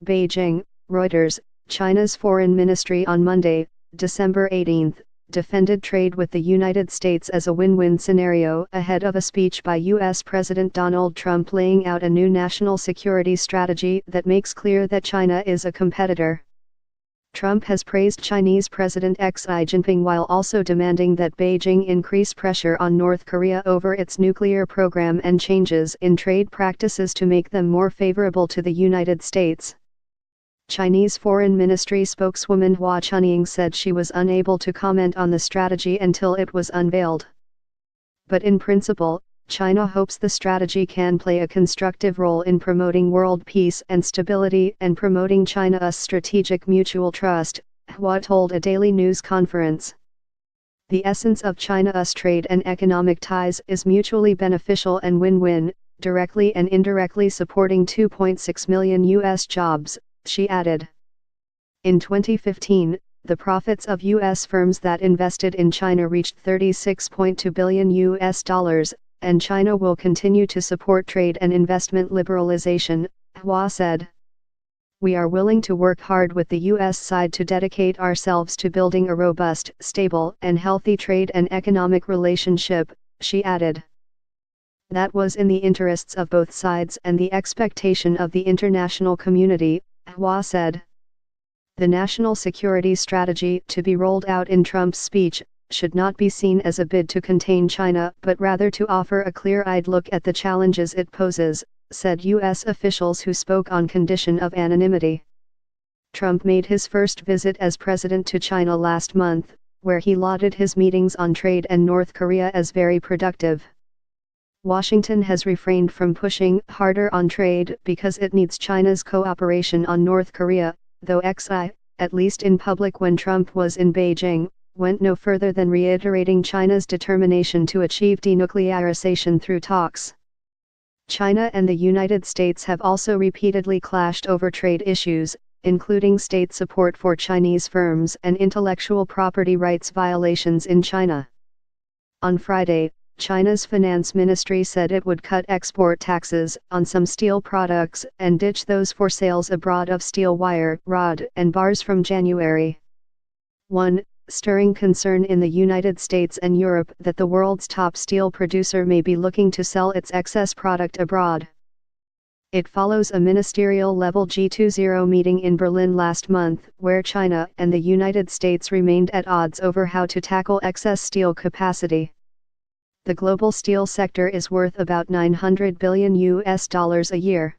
Beijing, Reuters. China's foreign ministry on Monday, December 18, defended trade with the United States as a win-win scenario ahead of a speech by U.S. President Donald Trump laying out a new national security strategy that makes clear that China is a competitor. Trump has praised Chinese President Xi Jinping while also demanding that Beijing increase pressure on North Korea over its nuclear program and changes in trade practices to make them more favorable to the United States. Chinese Foreign Ministry spokeswoman Hua Chunying said she was unable to comment on the strategy until it was unveiled. But in principle, China hopes the strategy can play a constructive role in promoting world peace and stability and promoting China's strategic mutual trust, Hua told a daily news conference. The essence of China's trade and economic ties is mutually beneficial and win-win, directly and indirectly supporting 2.6 million U.S. jobs, she added. In 2015, the profits of U.S. firms that invested in China reached $36.2 billion, and China will continue to support trade and investment liberalization, Hua said. We are willing to work hard with the U.S. side to dedicate ourselves to building a robust, stable, and healthy trade and economic relationship, she added. That was in the interests of both sides and the expectation of the international community, Hua said. The national security strategy to be rolled out in Trump's speech should not be seen as a bid to contain China but rather to offer a clear-eyed look at the challenges it poses, said U.S. officials who spoke on condition of anonymity. Trump made his first visit as president to China last month, where he lauded his meetings on trade and North Korea as very productive. Washington has refrained from pushing harder on trade because it needs China's cooperation on North Korea, though Xi, at least in public when Trump was in Beijing, went no further than reiterating China's determination to achieve denuclearization through talks. China and the United States have also repeatedly clashed over trade issues, including state support for Chinese firms and intellectual property rights violations in China. On Friday, China's finance ministry said it would cut export taxes on some steel products and ditch those for sales abroad of steel wire, rod, and bars from January 1, stirring concern in the United States and Europe that the world's top steel producer may be looking to sell its excess product abroad. It follows a ministerial-level G20 meeting in Berlin last month where China and the United States remained at odds over how to tackle excess steel capacity. The global steel sector is worth about $900 billion a year.